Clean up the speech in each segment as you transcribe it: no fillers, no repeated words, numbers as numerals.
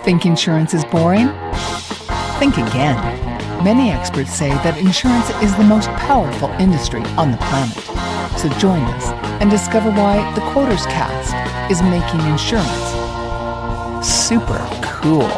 Think insurance is boring? Think again. Many experts say that insurance is the most powerful industry on the planet. So join us and discover why the Quoters Cast is making insurance super cool.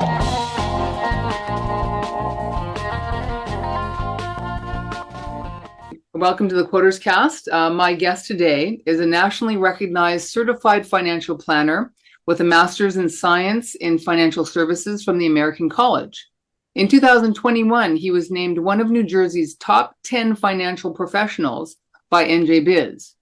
Welcome to the Quoters Cast. My guest today is a nationally recognized certified financial planner with a master's in science in financial services from the American College. In 2021, he was named one of New Jersey's top 10 financial professionals by NJBiz.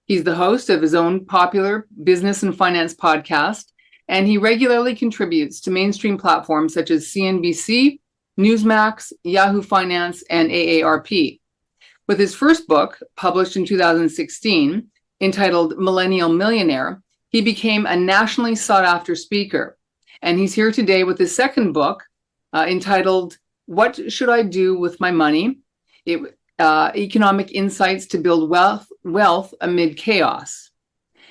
He's the host of his own popular business and finance podcast, and he regularly contributes to mainstream platforms such as CNBC, Newsmax, Yahoo Finance, and AARP. With his first book, published in 2016, entitled Millennial Millionaire, he became a nationally sought-after speaker. And he's here today with his second book, entitled What Should I Do with My Money? Economic Insights to Build Wealth Amid Chaos.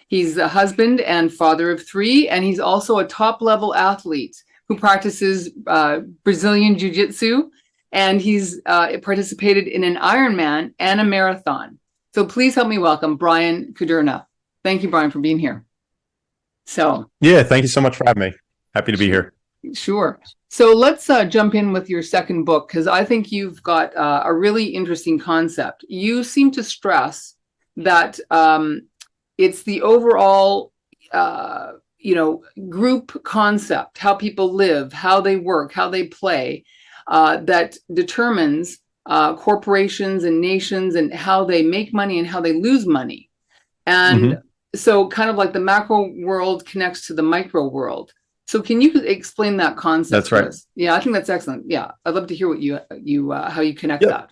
He's a husband and father of 3, and he's also a top-level athlete who practices Brazilian Jiu-Jitsu, and he's participated in an Ironman and a marathon. So please help me welcome Bryan Kuderna. Thank you, Bryan, for being here. Yeah, thank you so much for having me. Happy to be here. Sure. So let's jump in with your second book, because I think you've got a really interesting concept. You seem to stress that it's the overall, group concept, how people live, how they work, how they play, that determines corporations and nations and how they make money and how they lose money. And so kind of like the macro world connects to the micro world. So can you explain that concept? That's right. Yeah, I think that's excellent. Yeah, I'd love to hear what you how you connect that.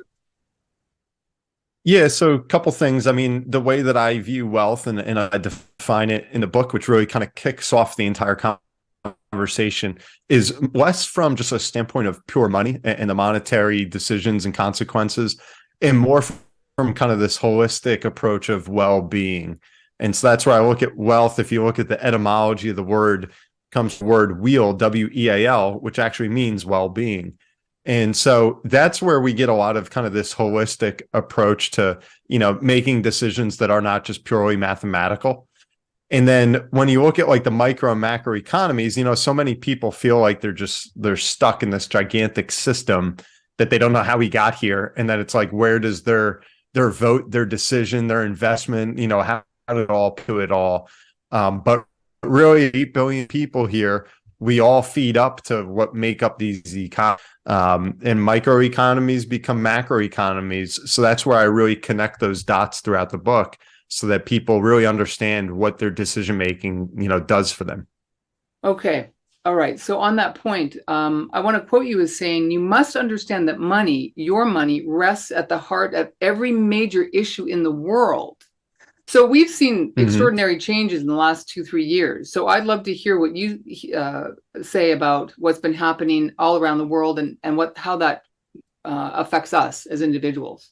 Yeah, so a couple things. I mean, the way that I view wealth and I define it in the book, which really kind of kicks off the entire conversation, is less from just a standpoint of pure money and the monetary decisions and consequences, and more from kind of this holistic approach of well-being. And so that's where I look at wealth. If you look at the etymology of the word, comes the word wheel, W-E-A-L, which actually means well-being. And so that's where we get a lot of kind of this holistic approach to, making decisions that are not just purely mathematical. And then when you look at like the micro and macro economies, so many people feel like they're stuck in this gigantic system that they don't know how we got here. And that it's like, where does their vote, their decision, their investment, how did it all do it all? But really 8 billion people here, we all feed up to what make up these economies, and micro economies become macro economies. So that's where I really connect those dots throughout the book so that people really understand what their decision making, does for them. Okay. All right. So on that point, I want to quote you as saying, you must understand that money, your money, rests at the heart of every major issue in the world. So we've seen extraordinary changes in the last 2-3 years. So I'd love to hear what you say about what's been happening all around the world and how that affects us as individuals.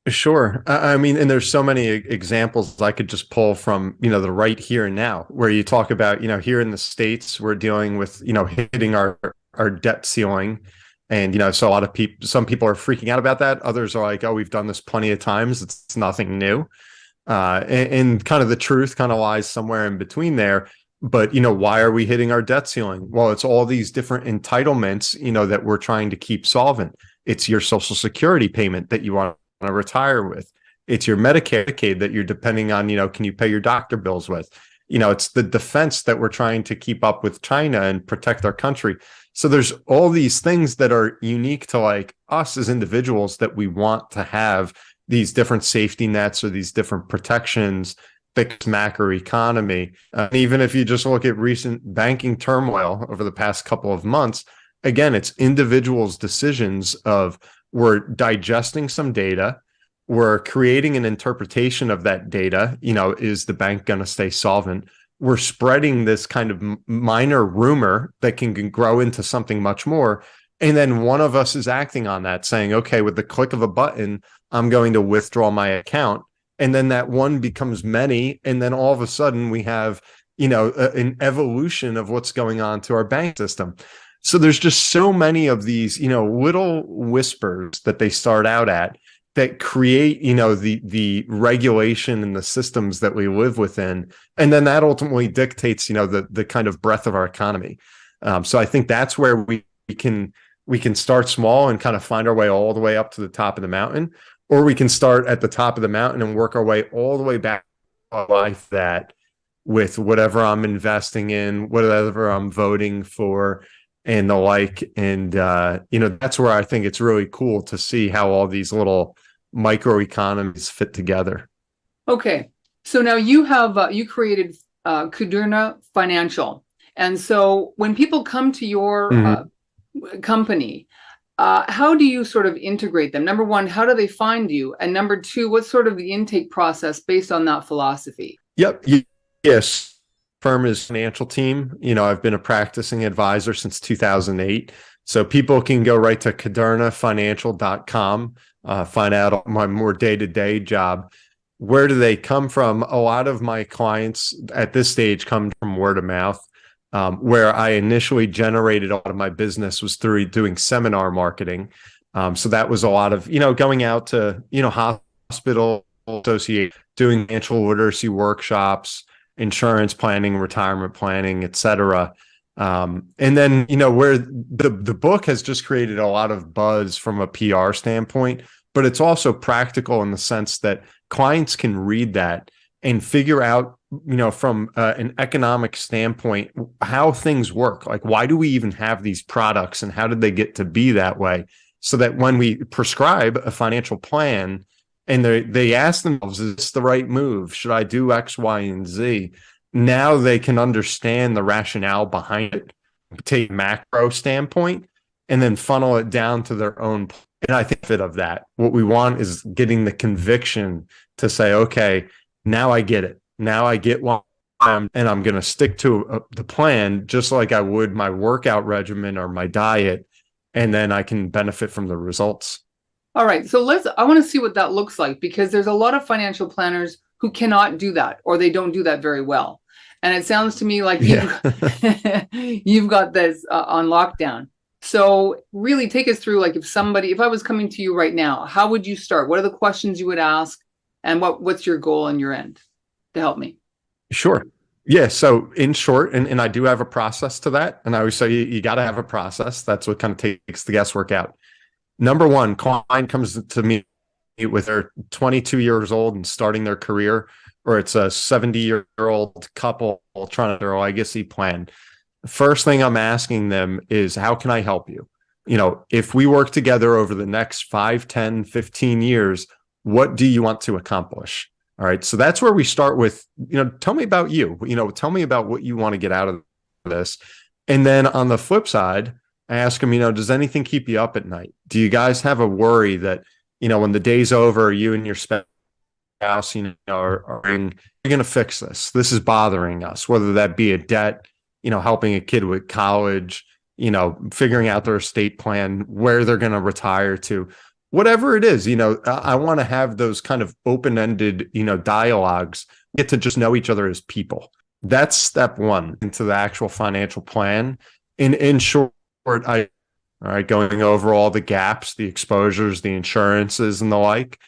Sure. I mean, and there's so many examples I could just pull from, the right here and now, where you talk about, here in the States, we're dealing with, hitting our debt ceiling. And, so a lot of people, some people are freaking out about that. Others are like, oh, we've done this plenty of times. It's nothing new. And kind of the truth kind of lies somewhere in between there. But, why are we hitting our debt ceiling? Well, it's all these different entitlements, that we're trying to keep solvent. It's your Social Security payment that you want to retire with. It's your Medicaid that you're depending on, can you pay your doctor bills with? It's the defense that we're trying to keep up with China and protect our country. So there's all these things that are unique to like us as individuals that we want to have these different safety nets or these different protections, fixed macro economy. Even if you just look at recent banking turmoil over the past couple of months, again, it's individuals' decisions of we're digesting some data, we're creating an interpretation of that data. Is the bank going to stay solvent? We're spreading this kind of minor rumor that can grow into something much more. And then one of us is acting on that, saying, okay, with the click of a button, I'm going to withdraw my account. And then that one becomes many. And then all of a sudden we have an evolution of what's going on to our bank system. So there's just so many of these, little whispers that they start out at that create, the regulation and the systems that we live within. And then that ultimately dictates, the kind of breadth of our economy. So I think that's where we can start small and kind of find our way all the way up to the top of the mountain, or we can start at the top of the mountain and work our way all the way back to life that with whatever I'm investing in, whatever I'm voting for, and the like. And, that's where I think it's really cool to see how all these little microeconomies fit together. Okay. So now you have, you created Kuderna Financial. And so when people come to your company, how do you sort of integrate them? Number one, how do they find you? And number two, what's sort of the intake process based on that philosophy? Yep. Yes. Firm is financial team. I've been a practicing advisor since 2008. So people can go right to kudernafinancial.com, find out my more day-to-day job. Where do they come from? A lot of my clients at this stage come from word of mouth. Where I initially generated a lot of my business was through doing seminar marketing. So that was a lot of, going out to, hospital associate, doing financial literacy workshops, insurance planning, retirement planning, et cetera. And then, where the book has just created a lot of buzz from a PR standpoint, but it's also practical in the sense that clients can read that and figure out, from an economic standpoint, how things work. Like, why do we even have these products and how did they get to be that way? So that when we prescribe a financial plan and they ask themselves, is this the right move? Should I do X, Y, and Z? Now they can understand the rationale behind it, take a macro standpoint, and then funnel it down to their own. And I think of that, what we want is getting the conviction to say, okay, now I get it. Now I get why I'm going to stick to the plan just like I would my workout regimen or my diet, and then I can benefit from the results. All right. So I want to see what that looks like, because there's a lot of financial planners who cannot do that, or they don't do that very well. And it sounds to me like you've got this on lockdown. So really take us through, like, if I was coming to you right now, how would you start? What are the questions you would ask? And what's your goal and your end to help me? Sure. Yeah. So in short, and I do have a process to that. And I always say you got to have a process. That's what kind of takes the guesswork out. Number one, client comes to me with their 22 years old and starting their career, or it's a 70-year-old couple trying to do a legacy plan. First thing I'm asking them is, how can I help you? If we work together over the next 5, 10, 15 years, what do you want to accomplish? All right. So that's where we start with, tell me about you, tell me about what you want to get out of this. And then on the flip side, I ask them, does anything keep you up at night? Do you guys have a worry that, when the day's over, you and your spouse, are going to fix this? This is bothering us, whether that be a debt, helping a kid with college, figuring out their estate plan, where they're going to retire to, whatever it is. I want to have those kind of open-ended, dialogues, get to just know each other as people. That's step one into the actual financial plan. In short, going over all the gaps, the exposures, the insurances, and the like.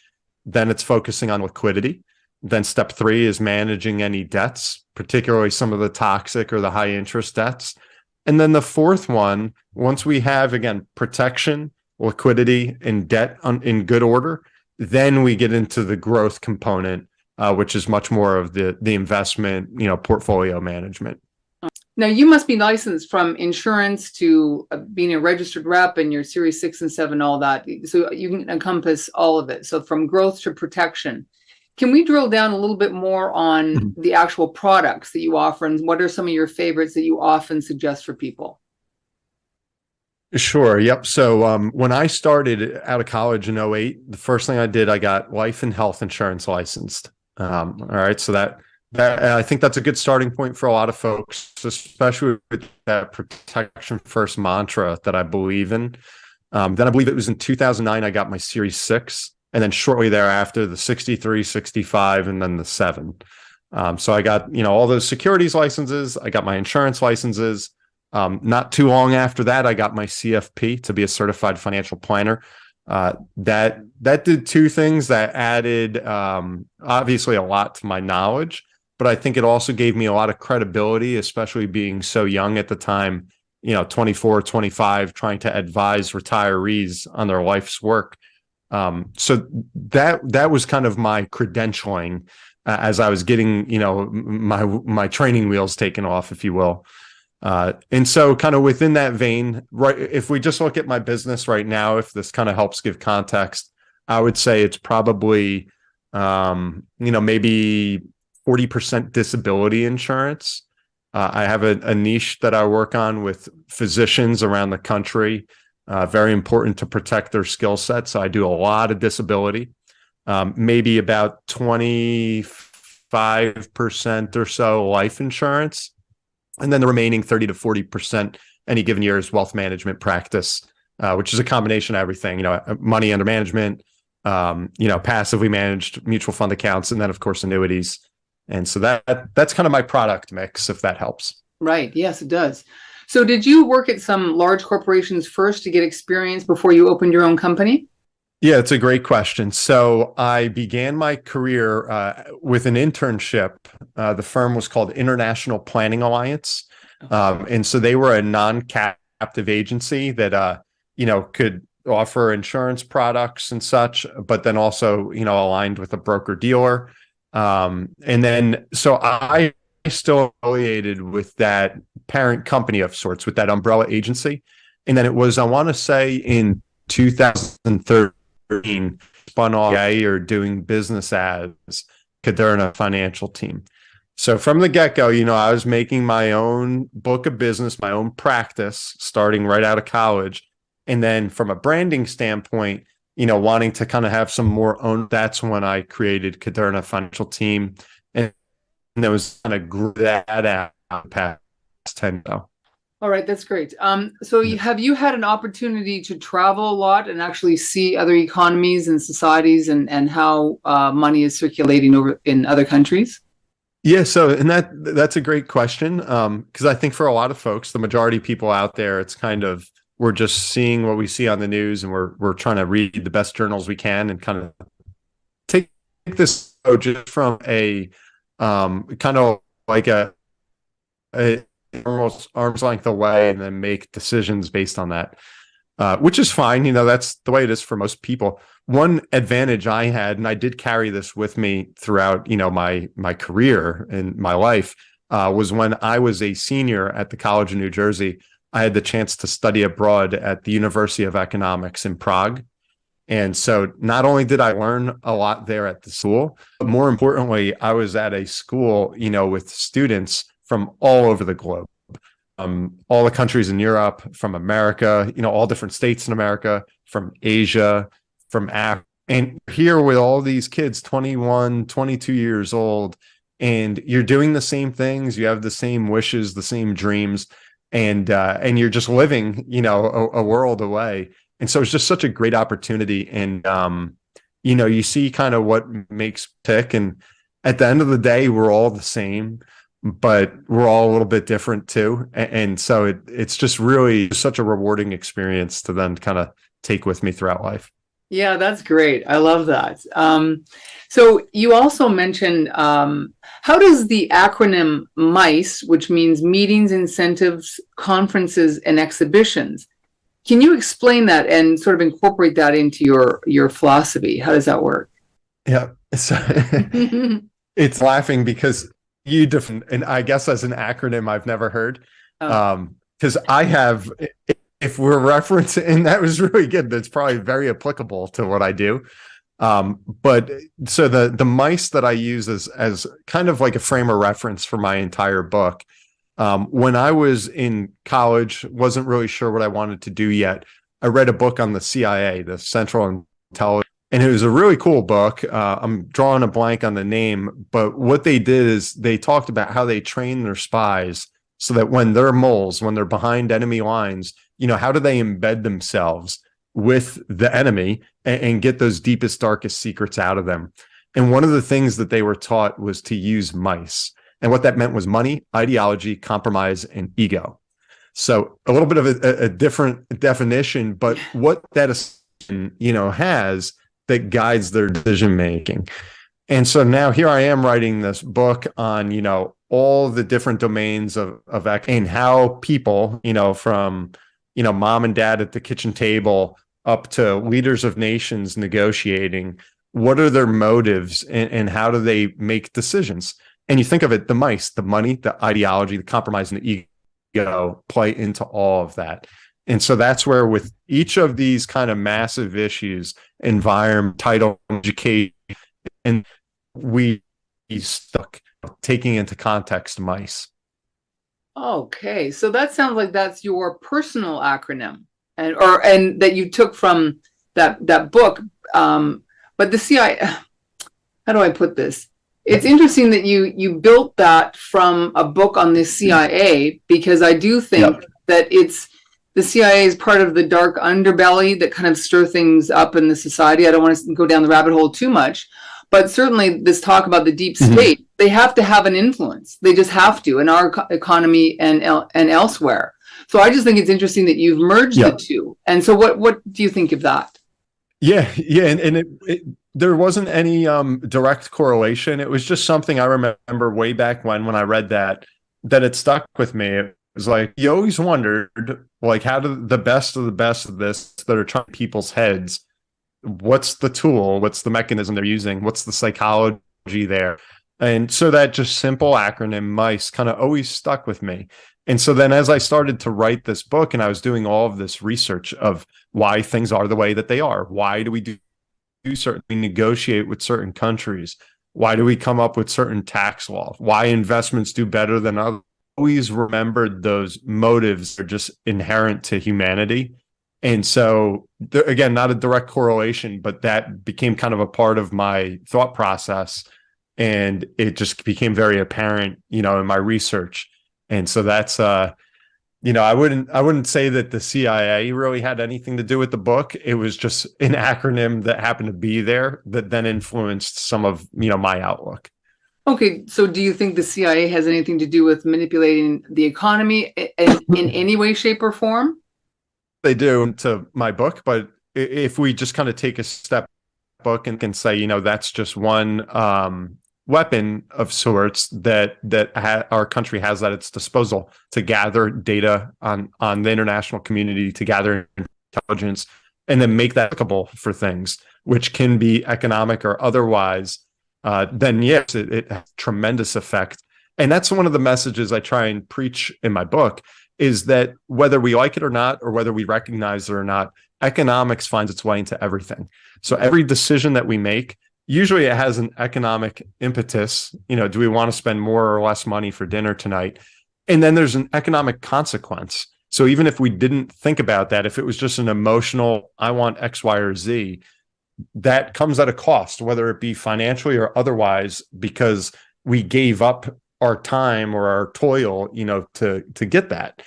Then it's focusing on liquidity. Then step 3 is managing any debts, particularly some of the toxic or the high interest debts. And then the fourth one, once we have, again, protection, liquidity, and debt in good order, then we get into the growth component, which is much more of the investment, portfolio management. Now, you must be licensed from insurance to being a registered rep and your Series 6 and 7, all that. So you can encompass all of it. So from growth to protection. Can we drill down a little bit more on the actual products that you offer, and what are some of your favorites that you often suggest for people? Sure. Yep. So when I started out of college in 2008, the first thing I did, I got life and health insurance licensed. All right. So that I think that's a good starting point for a lot of folks, especially with that protection first mantra that I believe in. Then I believe it was in 2009, I got my Series 6. And then shortly thereafter, the 63, 65, and then the 7. So I got, all those securities licenses. I got my insurance licenses. Not too long after that, I got my CFP to be a certified financial planner. That did two things that added, obviously a lot to my knowledge, but I think it also gave me a lot of credibility, especially being so young at the time, 24, 25, trying to advise retirees on their life's work. So that was kind of my credentialing as I was getting, my training wheels taken off, if you will. And so kind of within that vein, right, if we just look at my business right now, if this kind of helps give context, I would say it's probably, maybe 40% disability insurance. I have a niche that I work on with physicians around the country. Very important to protect their skill set. So I do a lot of disability, maybe about 25% or so life insurance. And then the remaining 30 to 40% any given year is wealth management practice, which is a combination of everything, money under management, passively managed mutual fund accounts, and then of course annuities. And so that's kind of my product mix, if that helps. Right. Yes, it does. So did you work at some large corporations first to get experience before you opened your own company? Yeah, it's a great question. So I began my career with an internship. The firm was called International Planning Alliance. And so they were a non-captive agency that, could offer insurance products and such, but then also, aligned with a broker dealer. And then, so I still affiliated with that parent company of sorts, with that umbrella agency. And then it was, I want to say in 2013, spun off or doing business as Kuderna financial team. So from the get-go, I was making my own book of business, my own practice, starting right out of college. And then from a branding standpoint, wanting to kind of have some more own, that's when I created Kuderna financial team. And it was kind of grew that out past 10 now. All right, that's great. So have you had an opportunity to travel a lot and actually see other economies and societies and how money is circulating over in other countries? Yeah, so and that's a great question, because I think for a lot of folks, the majority of people out there, it's kind of we're just seeing what we see on the news, and we're trying to read the best journals we can and kind of take this just from a kind of like a almost arm's length away, and then make decisions based on that, which is fine. That's the way it is for most people. One advantage I had, and I did carry this with me throughout, my career and my life, was when I was a senior at the College of New Jersey, I had the chance to study abroad at the University of Economics in Prague. And so not only did I learn a lot there at the school, but more importantly, I was at a school, with students from all over the globe, all the countries in Europe, from America, all different states in America, from Asia, from Africa. And here with all these kids, 21, 22 years old, and you're doing the same things, you have the same wishes, the same dreams, and you're just living, a world away. And so it's just such a great opportunity. And, you see kind of what makes tick. And at the end of the day, we're all the same, but we're all a little bit different too. And so it's just really such a rewarding experience to then kind of take with me throughout life. Yeah, that's great. I love that. So you also mentioned, how does the acronym MICE, which means meetings, incentives, conferences, and exhibitions, can you explain that and sort of incorporate that into your philosophy? How does that work? Yeah, so it's laughing because and I guess as an acronym I've never heard, because I have, if we're referencing, and that was really good, that's probably very applicable to what I do. But so the mice that I use as kind of like a frame of reference for my entire book. When I was in college, wasn't really sure what I wanted to do yet. I read a book on the CIA, the Central Intelligence. And it was a really cool book. I'm drawing a blank on the name, but what they did is they talked about how they train their spies so that when they're moles, when they're behind enemy lines, how do they embed themselves with the enemy and get those deepest, darkest secrets out of them? And one of the things that they were taught was to use mice. And what that meant was money, ideology, compromise, and ego. So a little bit of a different definition, but what that has that guides their decision making. And so now here I am writing this book on, all the different domains of and how people, from, mom and dad at the kitchen table up to leaders of nations negotiating, what are their motives and how do they make decisions? And you think of it, the mice, the money, the ideology, the compromise, and the ego play into all of that. And so that's where with each of these kind of massive issues, environment, title, education, and we stuck taking into context mice. Okay, so that sounds like that's your personal acronym, and that you took from that book. But the CIA, how do I put this? It's interesting that you built that from a book on the CIA, because I do think that the CIA is part of the dark underbelly that kind of stir things up in the society. I don't want to go down the rabbit hole too much, but certainly this talk about the deep state, they have to have an influence. They just have to in our economy and elsewhere. So I just think it's interesting that you've merged the two. And so what do you think of that? Yeah. And there wasn't any direct correlation. It was just something I remember way back when I read that it stuck with me. It was like, you always wondered, like, how do the best of this that are trying people's heads, what's the tool, what's the mechanism they're using, what's the psychology there? And so that just simple acronym MICE kind of always stuck with me. And so then as I started to write this book and I was doing all of this research of why things are the way that they are, why do we do certainly negotiate with certain countries, why do we come up with certain tax laws, why investments do better than others, always remembered those motives are just inherent to humanity. And so again, not a direct correlation, but that became kind of a part of my thought process. And it just became very apparent, in my research. And so that's, I wouldn't say that the CIA really had anything to do with the book. It was just an acronym that happened to be there that then influenced some of, my outlook. Okay. So do you think the CIA has anything to do with manipulating the economy in any way, shape, or form? They do to my book, but if we just kind of take a step back and can say, that's just one weapon of sorts that our country has at its disposal to gather data on the international community, to gather intelligence, and then make that applicable for things which can be economic or otherwise. Then yes, it has tremendous effect. And that's one of the messages I try and preach in my book, is that whether we like it or not, or whether we recognize it or not, economics finds its way into everything. So every decision that we make, usually it has an economic impetus. Do we want to spend more or less money for dinner tonight? And then there's an economic consequence. So even if we didn't think about that, if it was just an emotional, I want X, Y, or Z, that comes at a cost, whether it be financially or otherwise, because we gave up our time or our toil, to get that.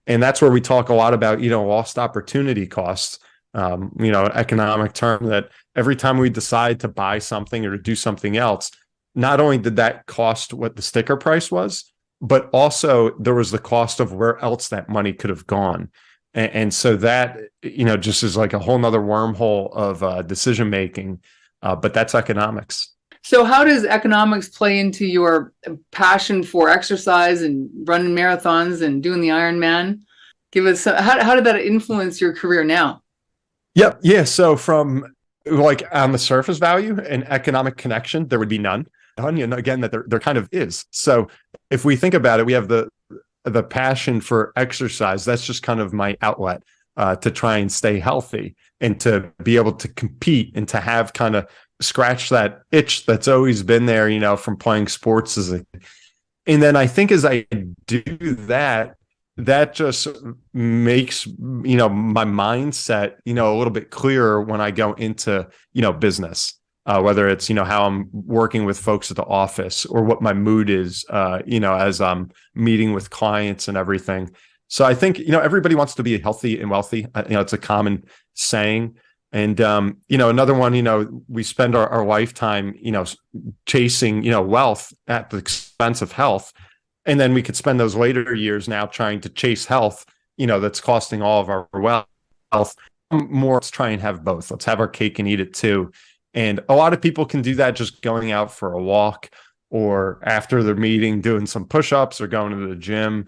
And that's where we talk a lot about, lost opportunity costs, an economic term, that every time we decide to buy something or to do something else, not only did that cost what the sticker price was, but also there was the cost of where else that money could have gone. And so that, just is like a whole nother wormhole of decision making, but that's economics. So how does economics play into your passion for exercise and running marathons and doing the Ironman? Give us how did that influence your career now? Yep. Yeah. So from like on the surface value and economic connection, there would be none. Again, that there kind of is. So if we think about it, we have the passion for exercise. That's just kind of my outlet to try and stay healthy and to be able to compete and to have kind of scratch that itch that's always been there, from playing sports and then I think as I do that just makes, my mindset, a little bit clearer when I go into, business, whether it's, how I'm working with folks at the office or what my mood is, as I'm meeting with clients and everything. So I think, everybody wants to be healthy and wealthy. It's a common saying. And, another one, we spend our lifetime, chasing, wealth at the expense of health. And then we could spend those later years now trying to chase health, that's costing all of our wealth. More, let's try and have both. Let's have our cake and eat it too. And a lot of people can do that just going out for a walk, or after their meeting, doing some push-ups or going to the gym.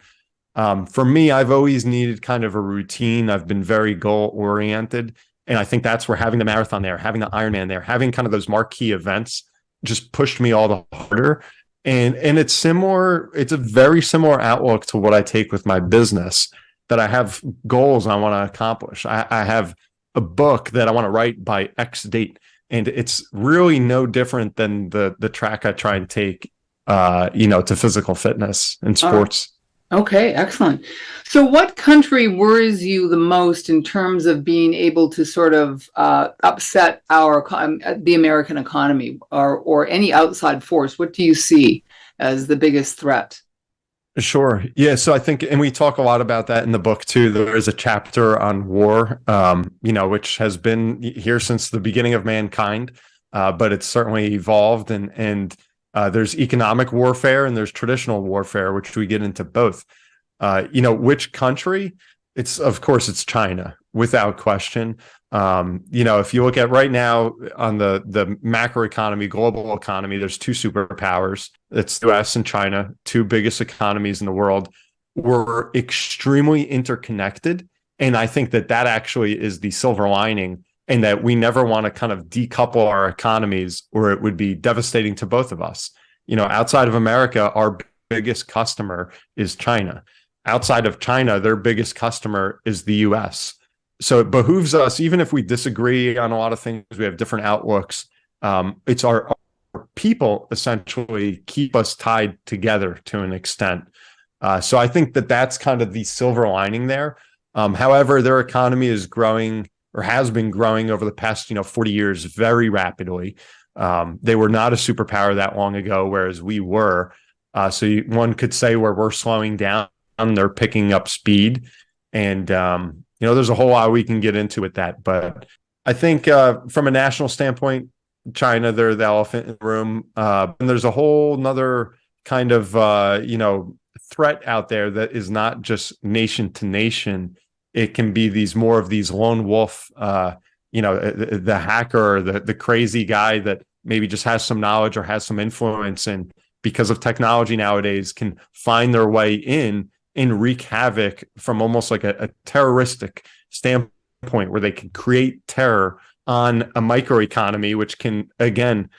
For me, I've always needed kind of a routine. I've been very goal-oriented. And I think that's where having the marathon there, having the Ironman there, having kind of those marquee events just pushed me all the harder. And it's similar. It's a very similar outlook to what I take with my business, that I have goals I want to accomplish. I have a book that I want to write by X date. And it's really no different than the track I try and take, to physical fitness and sports. Okay, excellent. So what country worries you the most in terms of being able to sort of upset the American economy, or any outside force? What do you see as the biggest threat? Sure. Yeah. So I think, and we talk a lot about that in the book too. There is a chapter on war, which has been here since the beginning of mankind, but it's certainly evolved, and there's economic warfare and there's traditional warfare, which we get into both. Which country? Of course, it's China, without question. If you look at right now on the macro economy, global economy, there's two superpowers. It's the US and China, two biggest economies in the world. We're extremely interconnected. And I think that actually is the silver lining, and that we never want to kind of decouple our economies, or it would be devastating to both of us. Outside of America, our biggest customer is China. Outside of China, their biggest customer is the US. So it behooves us, even if we disagree on a lot of things, we have different outlooks. It's our people essentially keep us tied together to an extent. So I think that's kind of the silver lining there. However, their economy is growing, or has been growing over the past, 40 years very rapidly. They were not a superpower that long ago, whereas we were. So one could say where we're slowing down, they're picking up speed. And, there's a whole lot we can get into with that. But I think from a national standpoint, China, they're the elephant in the room. And there's a whole nother kind of, threat out there that is not just nation to nation. It can be more of these lone wolf, the hacker, or the crazy guy that maybe just has some knowledge or has some influence, and because of technology nowadays can find their way in and wreak havoc from almost like a terroristic standpoint, where they can create terror on a microeconomy, which can, again,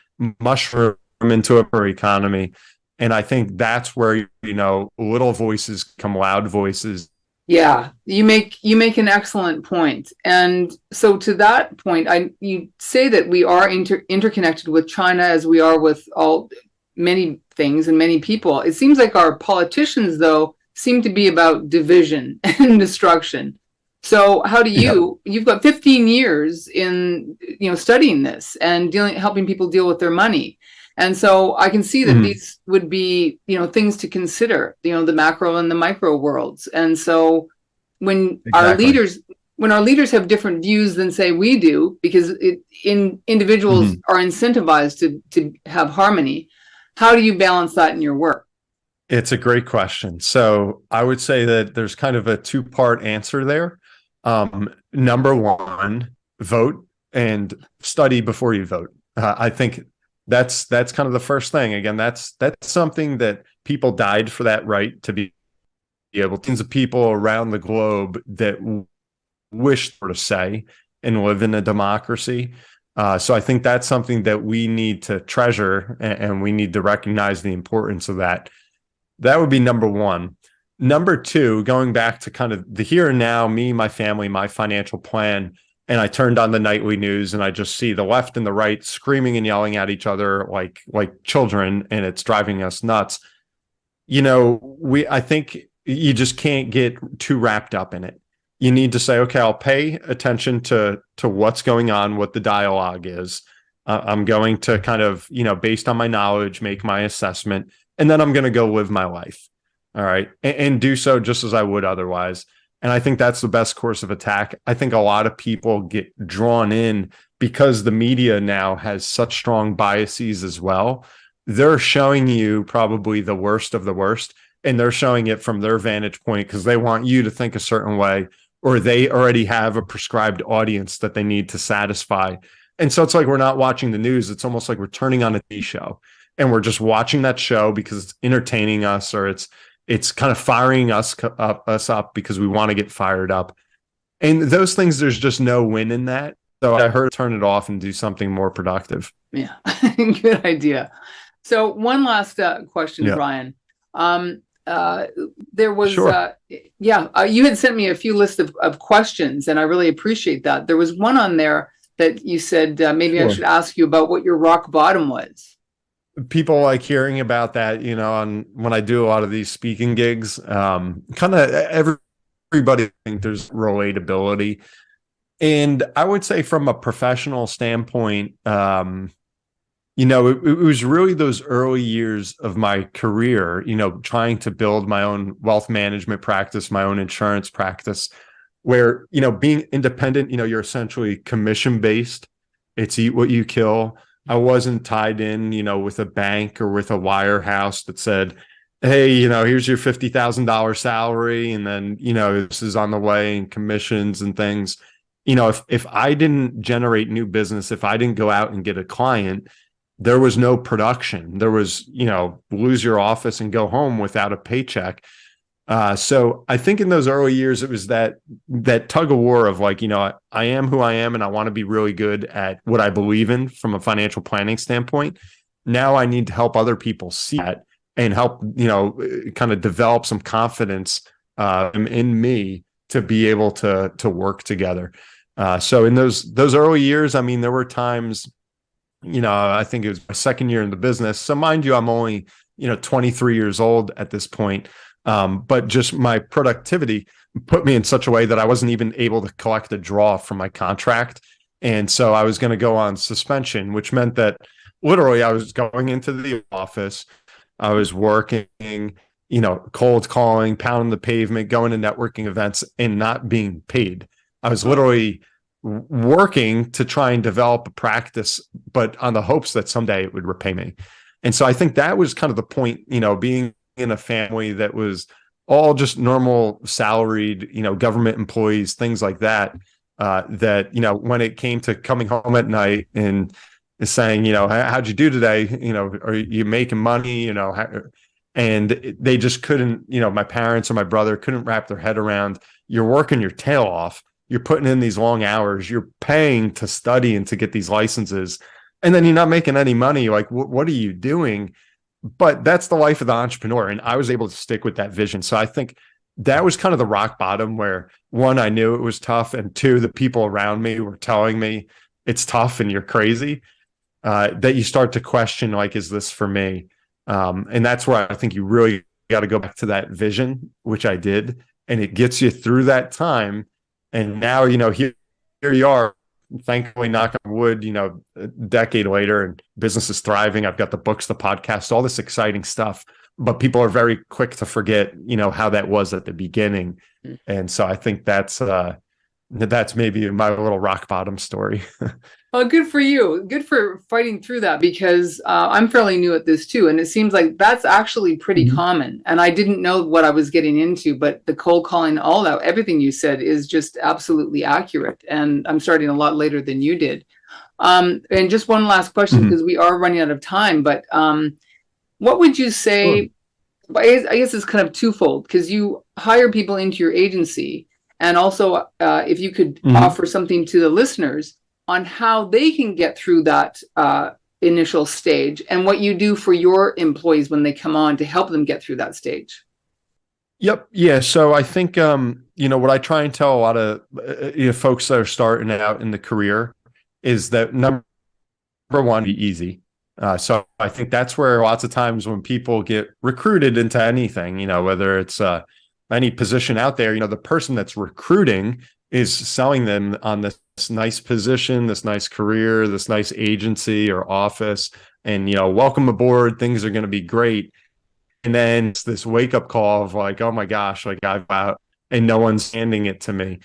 mushroom into a macro economy. And I think that's where, little voices come loud voices. Yeah, you make an excellent point. And so to that point, you say that we are interconnected with China, as we are with many things and many people. It seems like our politicians, though, seem to be about division and destruction. So how do you've got 15 years in, studying this and helping people deal with their money. And so I can see that these would be, things to consider, the macro and the micro worlds. And so when our leaders have different views than, say, we do, because individuals are incentivized to have harmony, how do you balance that in your work? It's a great question. So I would say that there's kind of a two-part answer there. Number one, vote and study before you vote. I think that's kind of the first thing. Again, that's something that people died for, that right to be able. Tons of people around the globe that wish to say and live in a democracy. So I think that's something that we need to treasure, and we need to recognize the importance of that. That would be number one. Number two, going back to kind of the here and now, me, my family, my financial plan, and I turned on the nightly news and I just see the left and the right screaming and yelling at each other like children, and it's driving us nuts. I think you just can't get too wrapped up in it. You need to say, okay, I'll pay attention to what's going on, what the dialogue is. I'm going to kind of, based on my knowledge, make my assessment, and then I'm going to go live my life. All right. And do so just as I would otherwise. And I think that's the best course of attack. I think a lot of people get drawn in because the media now has such strong biases as well. They're showing you probably the worst of the worst, and they're showing it from their vantage point because they want you to think a certain way, or they already have a prescribed audience that they need to satisfy. And so it's like we're not watching the news. It's almost like we're turning on a TV show and we're just watching that show because it's entertaining us, or it's kind of firing us up because we want to get fired up. And those things, there's just no win in that. So I heard turn it off and do something more productive. Yeah, good idea. So one last question, Yeah. Bryan. There was, Sure. You had sent me a few lists of questions, and I really appreciate that. There was one on there that you said maybe I Sure. should ask you about what your rock bottom was. People like hearing about that, on when I do a lot of these speaking gigs. Kind of everybody thinks there's relatability. And I would say from a professional standpoint, it was really those early years of my career, trying to build my own wealth management practice, my own insurance practice, where, being independent, you're essentially commission based. It's eat what you kill. I wasn't tied in, with a bank or with a wirehouse that said, hey, here's your $50,000 salary. And then, this is on the way, and commissions and things. If I didn't generate new business, if I didn't go out and get a client, there was no production. There was, lose your office and go home without a paycheck. So I think in those early years, it was that tug of war of like, I am who I am and I want to be really good at what I believe in from a financial planning standpoint. Now I need to help other people see that and help, kind of develop some confidence in me to be able to work together. So in those early years, I mean, there were times, I think it was my second year in the business. So mind you, I'm only, 23 years old at this point. But just my productivity put me in such a way that I wasn't even able to collect a draw from my contract. And so I was going to go on suspension, which meant that literally I was going into the office, I was working, cold calling, pounding the pavement, going to networking events and not being paid. I was literally working to try and develop a practice, but on the hopes that someday it would repay me. And so I think that was kind of the point, being in a family that was all just normal salaried, government employees, things like that, that, when it came to coming home at night and saying, how'd you do today? Are you making money? And they just couldn't, my parents or my brother couldn't wrap their head around, you're working your tail off. You're putting in these long hours, you're paying to study and to get these licenses, and then you're not making any money. Like, what are you doing? But that's the life of the entrepreneur. And I was able to stick with that vision. So I think that was kind of the rock bottom where, one, I knew it was tough. And two, the people around me were telling me it's tough and you're crazy, that you start to question, like, is this for me? And that's where I think you really got to go back to that vision, which I did. And it gets you through that time. And now, here you are, thankfully, knock on wood, a decade later, and business is thriving. I've got the books, the podcast, all this exciting stuff, but people are very quick to forget, how that was at the beginning. And so I think that's maybe my little rock bottom story. Well, good for you. Good for fighting through that, because I'm fairly new at this too. And it seems like that's actually pretty common. And I didn't know what I was getting into, but the cold calling, all that, everything you said is just absolutely accurate. And I'm starting a lot later than you did. And just one last question, because we are running out of time, but what would you say? Sure. I guess it's kind of twofold, because you hire people into your agency. And also, if you could offer something to the listeners on how they can get through that initial stage, and what you do for your employees when they come on to help them get through that stage. Yep. Yeah. So I think, what I try and tell a lot of folks that are starting out in the career is that number one, be easy. So I think that's where lots of times when people get recruited into anything, whether it's any position out there, the person that's recruiting is selling them on this nice position, this nice career, this nice agency or office, and, welcome aboard, things are going to be great. And then it's this wake up call of like, oh my gosh, like I've got, and no one's handing it to me.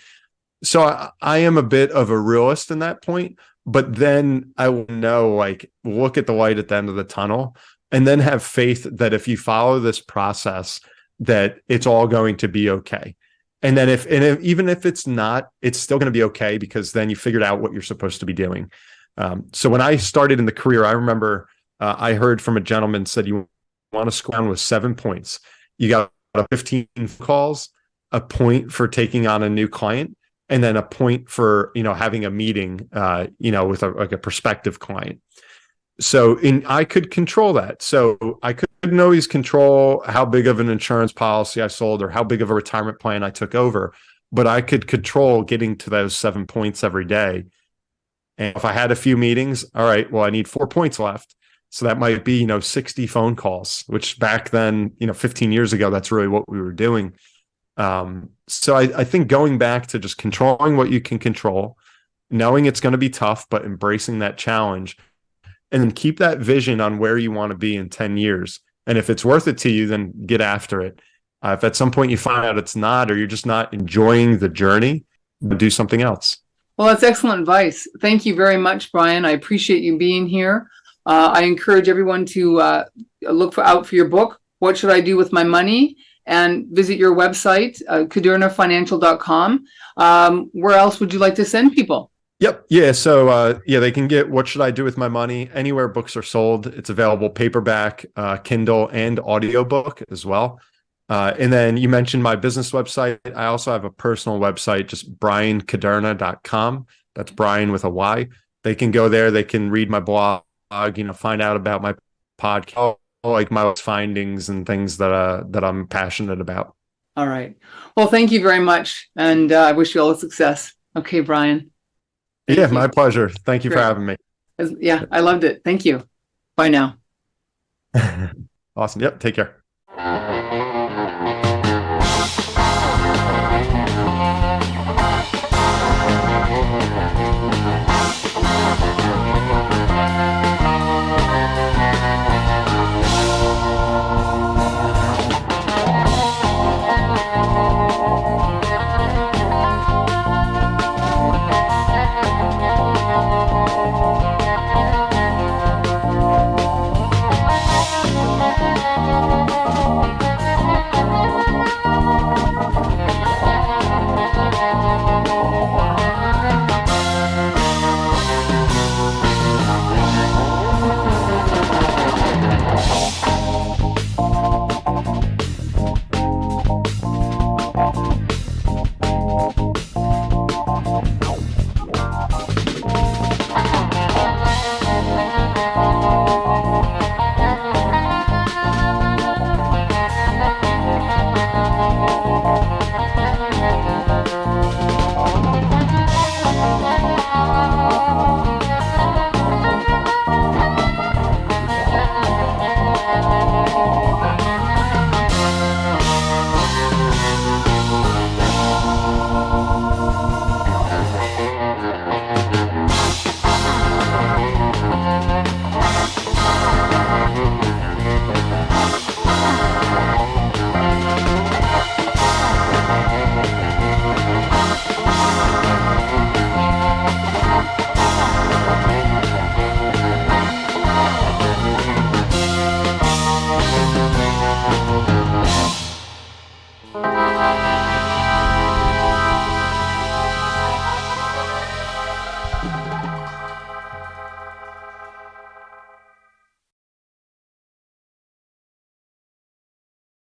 So I am a bit of a realist in that point, but then I will know, like, look at the light at the end of the tunnel, and then have faith that if you follow this process, that it's all going to be okay. And then even if it's not, it's still going to be okay, because then you figured out what you're supposed to be doing. So when I started in the career, I remember I heard from a gentleman said, you want to score down with 7 points. You got 15 calls, a point for taking on a new client, and then a point for, having a meeting, with a prospective client. So I could control that. So I couldn't always control how big of an insurance policy I sold or how big of a retirement plan I took over, but I could control getting to those 7 points every day. And if I had a few meetings, all right, well, I need 4 points left. So that might be, 60 phone calls, which back then, 15 years ago, that's really what we were doing. So I think going back to just controlling what you can control, knowing it's going to be tough, but embracing that challenge, and then keep that vision on where you want to be in 10 years. And if it's worth it to you, then get after it. If at some point you find out it's not, or you're just not enjoying the journey, do something else. Well, that's excellent advice. Thank you very much, Bryan. I appreciate you being here. I encourage everyone to look out for your book, What Should I Do With My Money? And visit your website, kudernafinancial.com. Where else would you like to send people? Yep. Yeah. So, they can get What Should I Do With My Money anywhere books are sold. It's available paperback, Kindle, and audiobook as well. And then you mentioned my business website. I also have a personal website, just bryankuderna.com. That's Bryan with a Y. They can go there. They can read my blog, find out about my podcast, like my findings and things that I'm passionate about. All right. Well, thank you very much. And I wish you all the success. Okay, Bryan. Yeah, my pleasure. Thank you for having me. Yeah, I loved it. Thank you. Bye now. Awesome. Yep. Take care.